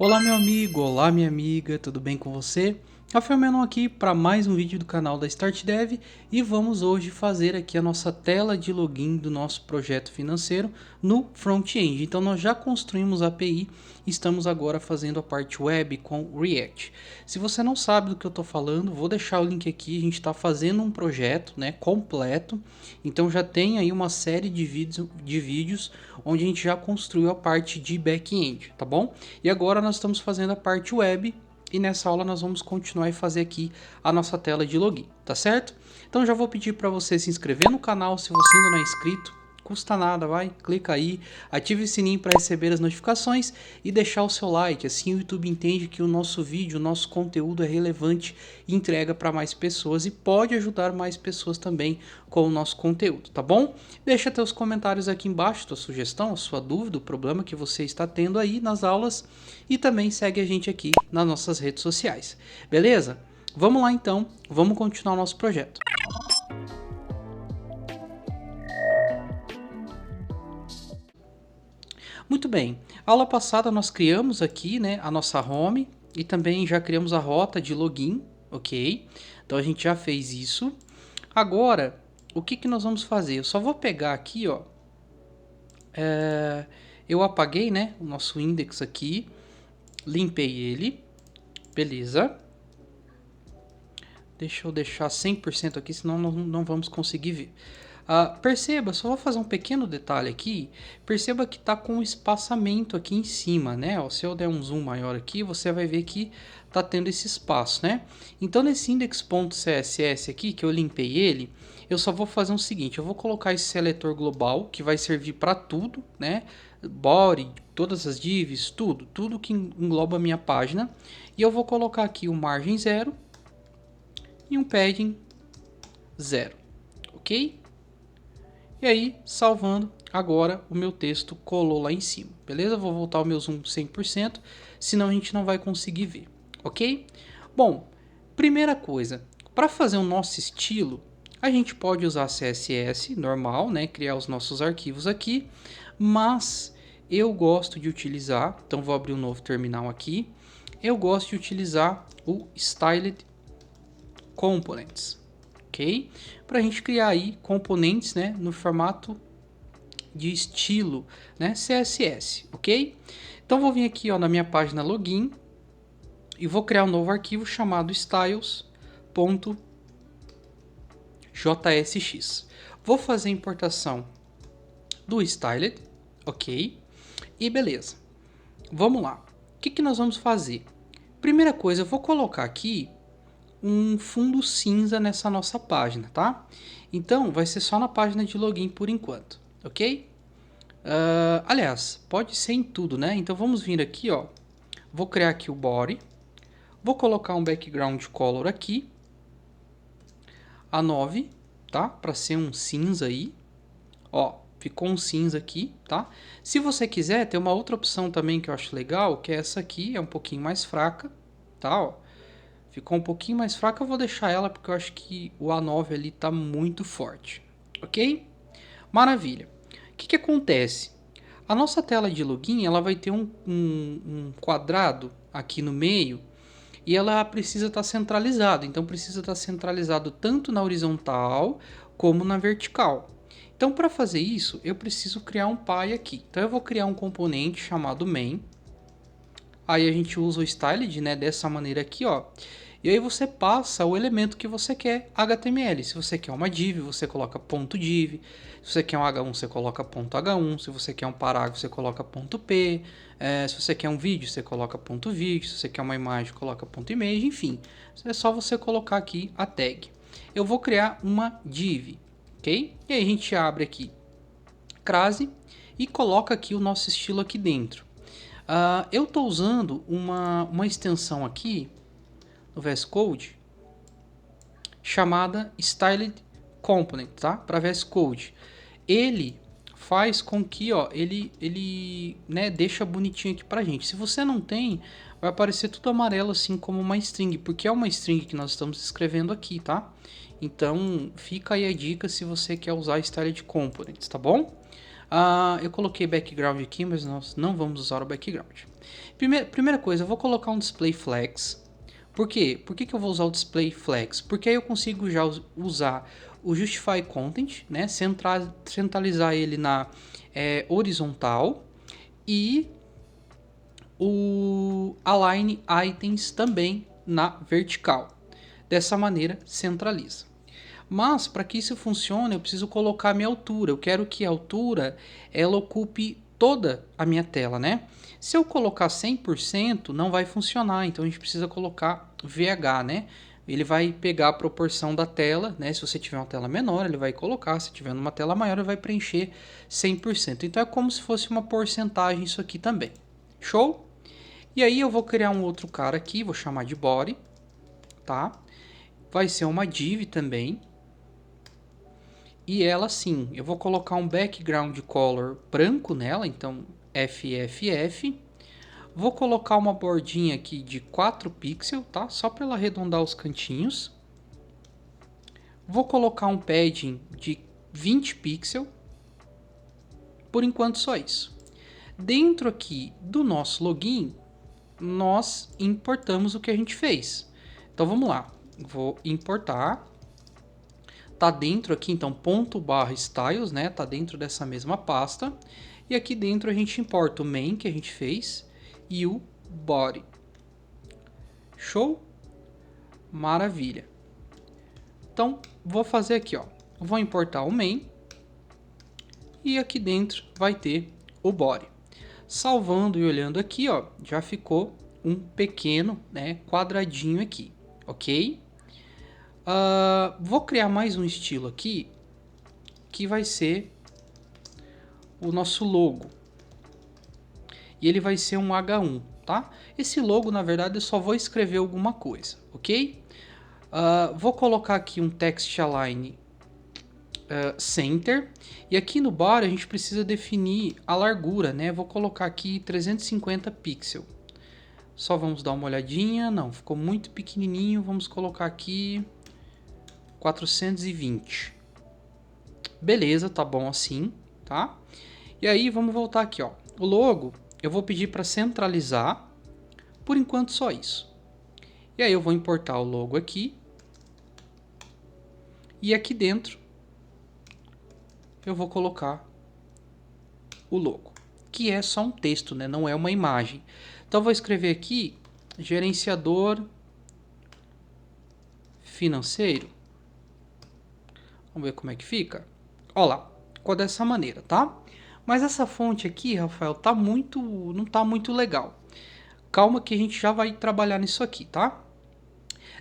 Olá meu amigo, olá minha amiga, tudo bem com você? Rafael Menon aqui para mais um vídeo do canal da Start Dev e vamos hoje fazer aqui a nossa tela de login do nosso projeto financeiro no front-end. Então nós já construímos a API e estamos agora fazendo a parte web com React. Se você não sabe do que eu estou falando, vou deixar o link aqui. A gente está fazendo um projeto, né, completo, então já tem aí uma série de vídeos onde a gente já construiu a parte de back-end, tá bom? E agora nós estamos fazendo a parte web e nessa aula nós vamos continuar e fazer aqui a nossa tela de login, tá certo? Então já vou pedir para você se inscrever no canal se você ainda não é inscrito, custa nada, vai, clica aí, ative o sininho para receber as notificações e deixar o seu like, assim o YouTube entende que o nosso vídeo, o nosso conteúdo é relevante e entrega para mais pessoas e pode ajudar mais pessoas também com o nosso conteúdo, tá bom? Deixa teus comentários aqui embaixo, tua sugestão, a sua dúvida, o problema que você está tendo aí nas aulas e também segue a gente aqui nas nossas redes sociais, beleza? Vamos lá então, vamos continuar o nosso projeto. Muito bem, aula passada nós criamos aqui, né, a nossa home e também já criamos a rota de login, ok? Então a gente já fez isso. Agora, o que nós vamos fazer? Eu só vou pegar aqui, ó, eu apaguei, né, o nosso index aqui, limpei ele, beleza. Deixa eu deixar 100% aqui, senão não vamos conseguir ver. Perceba, só vou fazer um pequeno detalhe aqui. Perceba que está com um espaçamento aqui em cima, né? Ó, se eu der um zoom maior aqui, você vai ver que está tendo esse espaço, né? Então, nesse index.css aqui, que eu limpei ele, eu só vou fazer o seguinte. Eu vou colocar esse seletor global, que vai servir para tudo, né? Body, todas as divs, tudo que engloba a minha página. E eu vou colocar aqui o margem 0 e um padding 0, ok? E aí, salvando, agora o meu texto colou lá em cima, beleza? Vou voltar o meu zoom 100%, senão a gente não vai conseguir ver, ok? Bom, primeira coisa, para fazer o nosso estilo, a gente pode usar CSS normal, né? Criar os nossos arquivos aqui, mas eu gosto de utilizar, então vou abrir um novo terminal aqui, eu gosto de utilizar o Styled Components, ok? Para a gente criar aí componentes, né, no formato de estilo, né, CSS, ok? Então vou vir aqui, ó, na minha página login e vou criar um novo arquivo chamado styles.jsx. Vou fazer a importação do styled, ok? E beleza. Vamos lá. O que nós vamos fazer? Primeira coisa, eu vou colocar aqui um fundo cinza nessa nossa página, tá? Então, vai ser só na página de login por enquanto, ok? Aliás, pode ser em tudo, né? Então, vamos vir aqui, ó. Vou criar aqui o body. Vou colocar um background color aqui. A 9, tá? Para ser um cinza aí. Ó, ficou um cinza aqui, tá? Se você quiser, tem uma outra opção também que eu acho legal, que é essa aqui, é um pouquinho mais fraca, tá? Ó. Ficou um pouquinho mais fraca, eu vou deixar ela porque eu acho que o A9 ali está muito forte, ok? Maravilha. O que acontece? A nossa tela de login ela vai ter um quadrado aqui no meio e ela precisa estar centralizada. Então precisa estar centralizado tanto na horizontal como na vertical. Então para fazer isso eu preciso criar um pai aqui. Então eu vou criar um componente chamado main. Aí a gente usa o styled, né, dessa maneira aqui, ó. E aí você passa o elemento que você quer HTML. Se você quer uma div, você coloca ponto .div. Se você quer um H1, você coloca ponto .h1. Se você quer um parágrafo, você coloca ponto .p. Se você quer um vídeo, você coloca ponto .vídeo. Se você quer uma imagem, coloca ponto .image. Enfim, é só você colocar aqui a tag. Eu vou criar uma div, ok? E aí a gente abre aqui crase e coloca aqui o nosso estilo aqui dentro. Eu estou usando uma extensão aqui no VS Code chamada Styled Component, tá? Para VS Code. Ele faz com que, ó, ele né, deixa bonitinho aqui pra gente. Se você não tem, vai aparecer tudo amarelo assim como uma string, porque é uma string que nós estamos escrevendo aqui, tá? Então, fica aí a dica se você quer usar Styled Components, tá bom? Eu coloquei background aqui, mas nós não vamos usar o background. Primeira coisa, eu vou colocar um display flex. Por quê? Por que eu vou usar o display flex? Porque aí eu consigo já usar o justify content, né? Centralizar ele na horizontal e o align items também na vertical. Dessa maneira, centraliza. Mas, para que isso funcione, eu preciso colocar a minha altura. Eu quero que a altura ela ocupe toda a minha tela, né? Se eu colocar 100%, não vai funcionar. Então, a gente precisa colocar VH, né? Ele vai pegar a proporção da tela, né? Se você tiver uma tela menor, ele vai colocar. Se tiver uma tela maior, ele vai preencher 100%. Então, é como se fosse uma porcentagem isso aqui também. Show? E aí, eu vou criar um outro cara aqui, vou chamar de body, tá? Vai ser uma div também. E ela sim, eu vou colocar um background color branco nela, então FFF. Vou colocar uma bordinha aqui de 4 pixels, tá? Só para ela arredondar os cantinhos. Vou colocar um padding de 20 pixels. Por enquanto só isso. Dentro aqui do nosso login, nós importamos o que a gente fez. Então vamos lá, vou importar. Tá dentro aqui, então, .styles, né? Tá dentro dessa mesma pasta. E aqui dentro a gente importa o main que a gente fez e o body. Show? Maravilha. Então, vou fazer aqui, ó. Vou importar o main. E aqui dentro vai ter o body. Salvando e olhando aqui, ó, já ficou um pequeno, né, quadradinho aqui, ok? Vou criar mais um estilo aqui, que vai ser o nosso logo. E ele vai ser um H1, tá? Esse logo, na verdade, eu só vou escrever alguma coisa, ok? Vou colocar aqui um text align center. E aqui no bar a gente precisa definir a largura, né? Vou colocar aqui 350 pixels. Só vamos dar uma olhadinha. Não, ficou muito pequenininho. Vamos colocar aqui 420. Beleza, tá bom assim, tá? E aí vamos voltar aqui, ó. O logo eu vou pedir para centralizar. Por enquanto só isso. E aí eu vou importar o logo aqui. E aqui dentro eu vou colocar o logo, que é só um texto, né? Não é uma imagem. Então eu vou escrever aqui gerenciador financeiro. Vamos ver como é que fica. Olha lá, ficou dessa maneira, tá? Mas essa fonte aqui, Rafael, não tá muito legal. Calma que a gente já vai trabalhar nisso aqui, tá?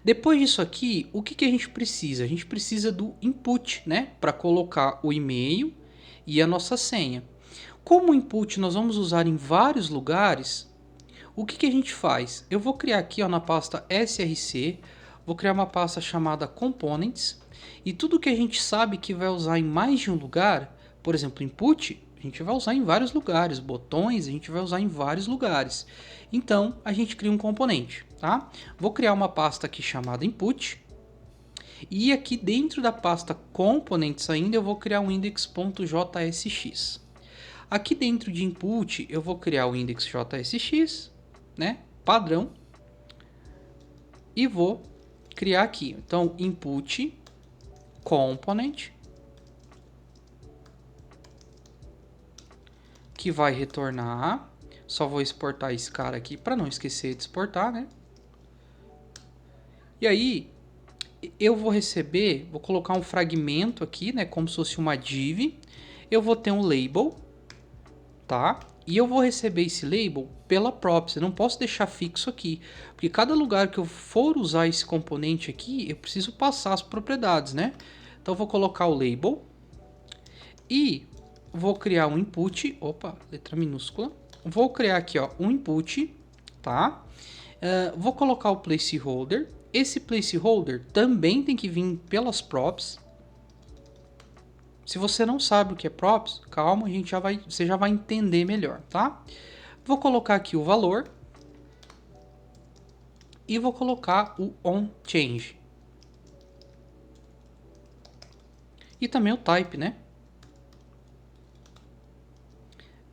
Depois disso aqui, o que a gente precisa? A gente precisa do input, né? Para colocar o e-mail e a nossa senha. Como o input nós vamos usar em vários lugares, o que a gente faz? Eu vou criar aqui, ó, na pasta src, vou criar uma pasta chamada components, e tudo que a gente sabe que vai usar em mais de um lugar, por exemplo, input, a gente vai usar em vários lugares, botões a gente vai usar em vários lugares. Então, a gente cria um componente, tá? Vou criar uma pasta aqui chamada input, e aqui dentro da pasta components ainda eu vou criar um index.jsx. Aqui dentro de input eu vou criar o index.jsx, né, padrão, e vou criar aqui. Então, input component, que vai retornar. Só vou exportar esse cara aqui para não esquecer de exportar, né? E aí eu vou receber, vou colocar um fragmento aqui, né, como se fosse uma div. Eu vou ter um label, tá? E eu vou receber esse label pela props. Eu não posso deixar fixo aqui, porque cada lugar que eu for usar esse componente aqui, eu preciso passar as propriedades, né? Então eu vou colocar o label e vou criar um input, opa, letra minúscula. Vou criar aqui, ó, um input, tá? Vou colocar o placeholder. Esse placeholder também tem que vir pelas props. Se você não sabe o que é props, calma, você já vai entender melhor, tá? Vou colocar aqui o valor e vou colocar o onChange. E também o type, né?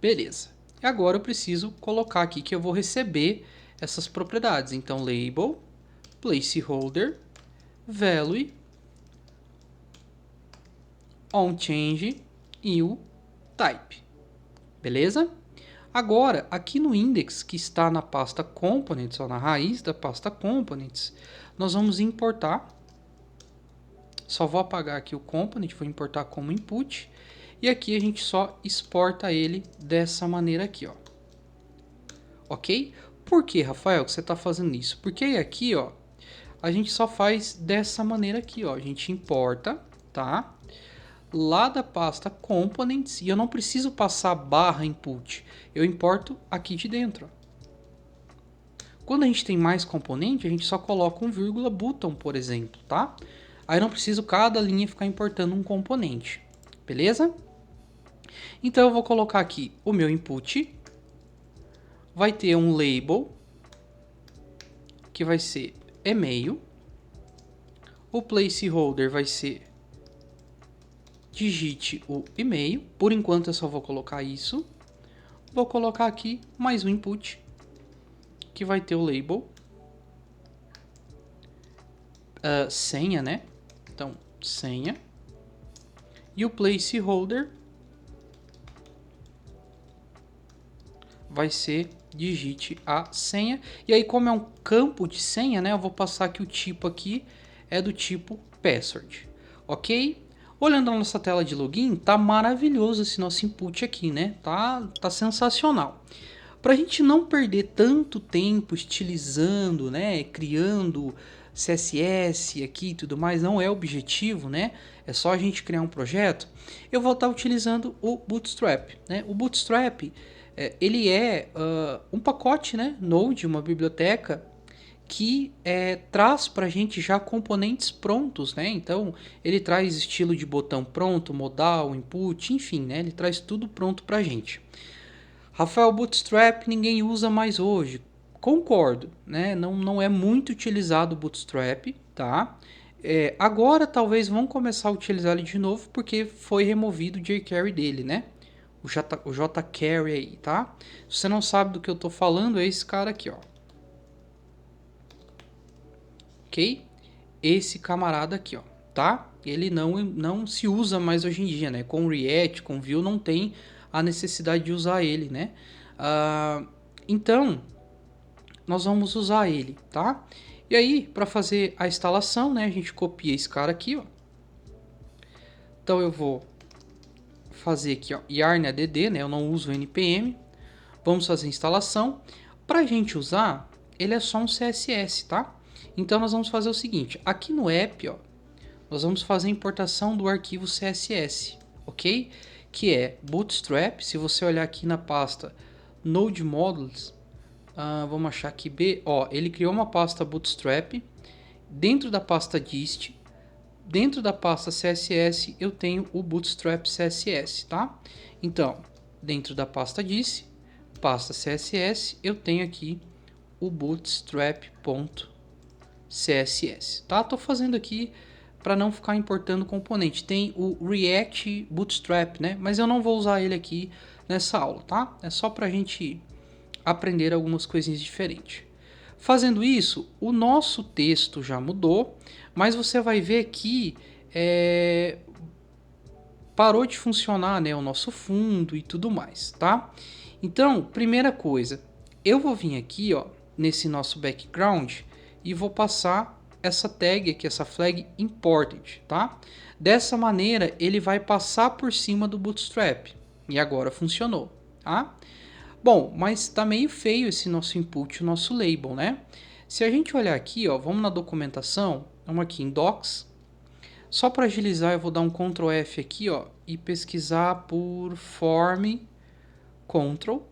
Beleza. E agora eu preciso colocar aqui que eu vou receber essas propriedades. Então, label, placeholder, value, onChange e o type. Beleza? Agora, aqui no index, que está na pasta components, ou na raiz da pasta components, nós vamos importar. Só vou apagar aqui o component, vou importar como input. E aqui a gente só exporta ele dessa maneira aqui, ó. Ok? Por que, Rafael, que você está fazendo isso? Porque aqui, ó, a gente só faz dessa maneira aqui, ó. A gente importa, tá? Lá da pasta components, e eu não preciso passar barra input. Eu importo aqui de dentro, ó. Quando a gente tem mais componente, a gente só coloca um vírgula button, por exemplo, tá? Aí eu não preciso cada linha ficar importando um componente, beleza? Então eu vou colocar aqui o meu input, vai ter um label, que vai ser e-mail, o placeholder vai ser digite o e-mail, por enquanto eu só vou colocar isso, vou colocar aqui mais um input, que vai ter o label, senha, né? Então, senha, e o placeholder vai ser digite a senha. E aí, como é um campo de senha, né, eu vou passar que o tipo aqui é do tipo password, ok? Olhando na nossa tela de login, tá maravilhoso esse nosso input aqui, né? Tá sensacional. Para a gente não perder tanto tempo estilizando, né, criando CSS aqui e tudo mais, não é objetivo, né? É só a gente criar um projeto. Eu vou estar utilizando o Bootstrap, né? O Bootstrap ele é um pacote, né, Node, uma biblioteca que traz para a gente já componentes prontos, né? Então ele traz estilo de botão pronto, modal, input, enfim, né? Ele traz tudo pronto para a gente. Rafael, Bootstrap ninguém usa mais hoje. Concordo, né? Não é muito utilizado o Bootstrap, tá? Agora talvez vão começar a utilizar ele de novo porque foi removido o jQuery dele, né? O jQuery aí, tá? Se você não sabe do que eu tô falando, é esse cara aqui, ó. Ok? Esse camarada aqui, ó, tá? Ele não se usa mais hoje em dia, né? Com React, com Vue, não tem a necessidade de usar ele, né? Então, nós vamos usar ele, tá? E aí, para fazer a instalação, né? A gente copia esse cara aqui, ó. Então, eu vou fazer aqui, ó, yarn add, né? Eu não uso o npm. Vamos fazer a instalação. Para a gente usar, ele é só um CSS, tá? Então, nós vamos fazer o seguinte. Aqui no app, ó, nós vamos fazer a importação do arquivo CSS, ok? Que é Bootstrap. Se você olhar aqui na pasta Node Modules, vamos achar aqui ele criou uma pasta Bootstrap. Dentro da pasta dist, dentro da pasta CSS, eu tenho o Bootstrap CSS, tá? Então, dentro da pasta dist, pasta CSS, eu tenho aqui o bootstrap.css, tá? Tô fazendo aqui para não ficar importando componente. Tem o React Bootstrap, né? Mas eu não vou usar ele aqui nessa aula, tá? É só para a gente aprender algumas coisinhas diferentes. Fazendo isso, o nosso texto já mudou, mas você vai ver que parou de funcionar, né, o nosso fundo e tudo mais, tá? Então, primeira coisa, eu vou vir aqui, ó, nesse nosso background e vou passar essa tag aqui, essa flag imported, tá? Dessa maneira, ele vai passar por cima do Bootstrap. E agora funcionou, tá? Bom, mas tá meio feio esse nosso input, o nosso label, né? Se a gente olhar aqui, ó, vamos na documentação, vamos aqui em Docs. Só para agilizar, eu vou dar um Ctrl F aqui, ó, e pesquisar por form control.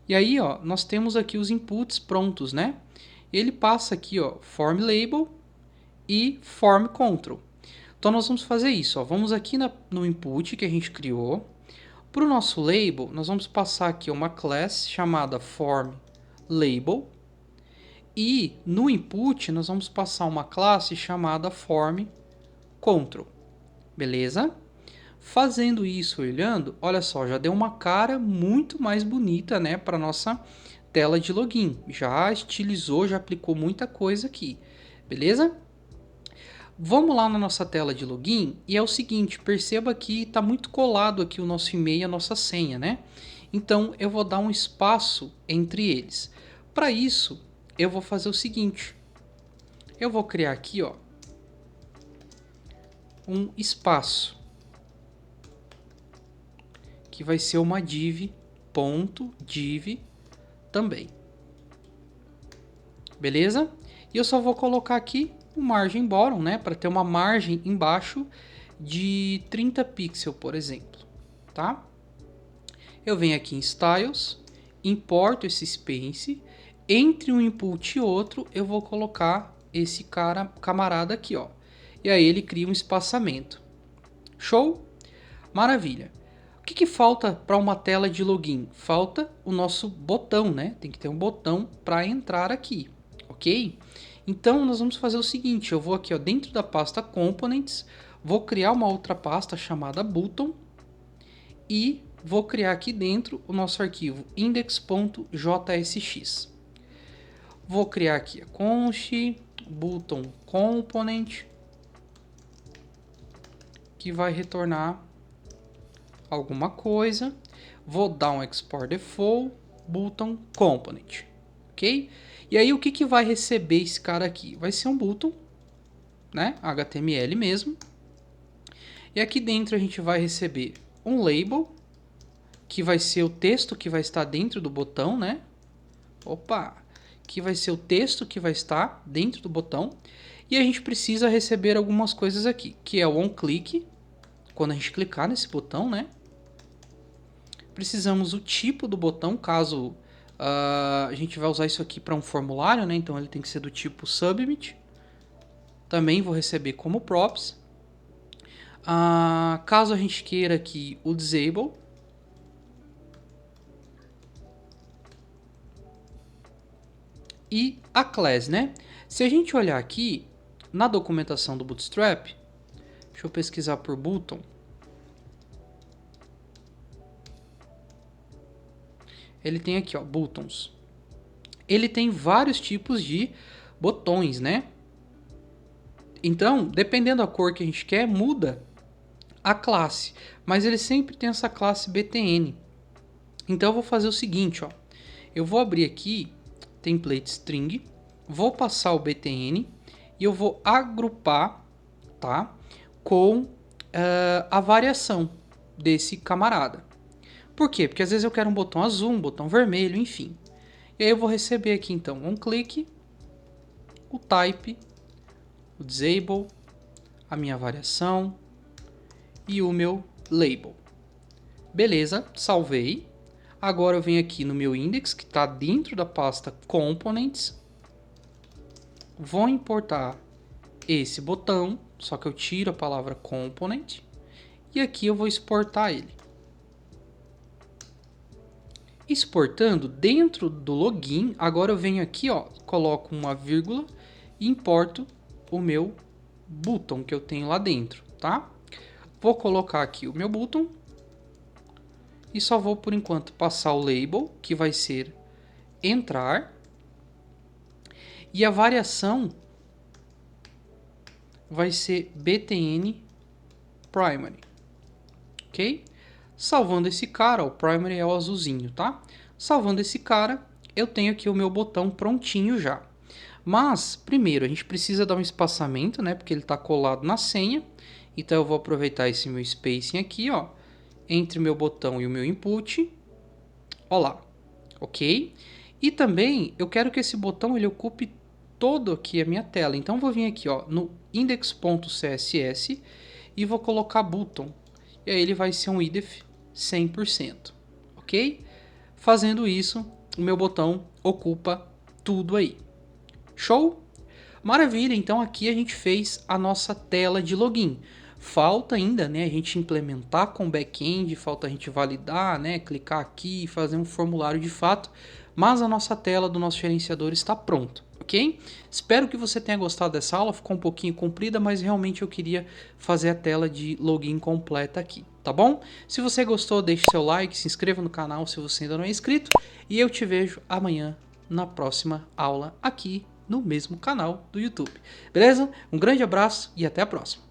E aí, ó, nós temos aqui os inputs prontos, né? Ele passa aqui, ó, form label e form control. Então nós vamos fazer isso, ó. Vamos aqui no input que a gente criou. Para o nosso label, nós vamos passar aqui uma class chamada form label. E no input, nós vamos passar uma classe chamada form control. Beleza? Fazendo isso, olhando, olha só, já deu uma cara muito mais bonita, né, para nossa tela de login. Já estilizou, já aplicou muita coisa aqui, beleza? Vamos lá na nossa tela de login e é o seguinte, perceba que está muito colado aqui o nosso e-mail e a nossa senha, né? Então eu vou dar um espaço entre eles. Para isso, eu vou fazer o seguinte, eu vou criar aqui, ó, um espaço que vai ser uma div, ponto, div também. Beleza? E eu só vou colocar aqui o margem bottom, né, para ter uma margem embaixo de 30 pixels, por exemplo, tá? Eu venho aqui em Styles, importo esse space, entre um input e outro eu vou colocar esse camarada aqui, ó. E aí ele cria um espaçamento. Show? Maravilha. O que falta para uma tela de login? Falta o nosso botão, né? Tem que ter um botão para entrar aqui, ok? Então nós vamos fazer o seguinte, eu vou aqui, ó, dentro da pasta Components, vou criar uma outra pasta chamada Button e vou criar aqui dentro o nosso arquivo index.jsx. Vou criar aqui a const button component que vai retornar alguma coisa. Vou dar um export default button component, ok? E aí o que vai receber esse cara aqui? Vai ser um button, né? HTML mesmo. E aqui dentro a gente vai receber um label, que vai ser o texto que vai estar dentro do botão, né? Opa! Que vai ser o texto que vai estar dentro do botão. E a gente precisa receber algumas coisas aqui, que é o onClick, quando a gente clicar nesse botão, né? Precisamos o tipo do botão, caso a gente vai usar isso aqui para um formulário, né? Então ele tem que ser do tipo Submit. Também vou receber como props. Caso a gente queira aqui o Disable. E a class, né? Se a gente olhar aqui na documentação do Bootstrap, deixa eu pesquisar por button. Ele tem aqui, ó, buttons. Ele tem vários tipos de botões, né? Então, dependendo da cor que a gente quer, muda a classe. Mas ele sempre tem essa classe btn. Então eu vou fazer o seguinte, ó. Eu vou abrir aqui template string, vou passar o btn e eu vou agrupar, tá, com a variação desse camarada. Por quê? Porque às vezes eu quero um botão azul, um botão vermelho, enfim. E aí eu vou receber aqui então um clique, o type, o disable, a minha variação e o meu label. Beleza, salvei. Agora eu venho aqui no meu index, que está dentro da pasta Components. Vou importar esse botão, só que eu tiro a palavra Component. E aqui eu vou exportar ele. Exportando dentro do login, agora eu venho aqui, ó, coloco uma vírgula e importo o meu button que eu tenho lá dentro, tá? Vou colocar aqui o meu button. E só vou, por enquanto, passar o label, que vai ser entrar. E a variação vai ser btn primary. Ok? Salvando esse cara, o primary é o azulzinho, tá? Salvando esse cara, eu tenho aqui o meu botão prontinho já. Mas, primeiro, a gente precisa dar um espaçamento, né? Porque ele está colado na senha. Então, eu vou aproveitar esse meu spacing aqui, ó, entre o meu botão e o meu input. Ó lá, ok? E também eu quero que esse botão ele ocupe todo aqui a minha tela. Então eu vou vir aqui, ó, no index.css e vou colocar button. E aí ele vai ser um idef 100%, ok? Fazendo isso, o meu botão ocupa tudo aí. Show? Maravilha, então aqui a gente fez a nossa tela de login. Falta ainda, né, a gente implementar com back-end, falta a gente validar, né, clicar aqui e fazer um formulário de fato, mas a nossa tela do nosso gerenciador está pronta, ok? Espero que você tenha gostado dessa aula, ficou um pouquinho comprida, mas realmente eu queria fazer a tela de login completa aqui. tá bom? Se você gostou, deixe seu like, se inscreva no canal se você ainda não é inscrito e eu te vejo amanhã na próxima aula aqui no mesmo canal do YouTube. Beleza? Um grande abraço e até a próxima.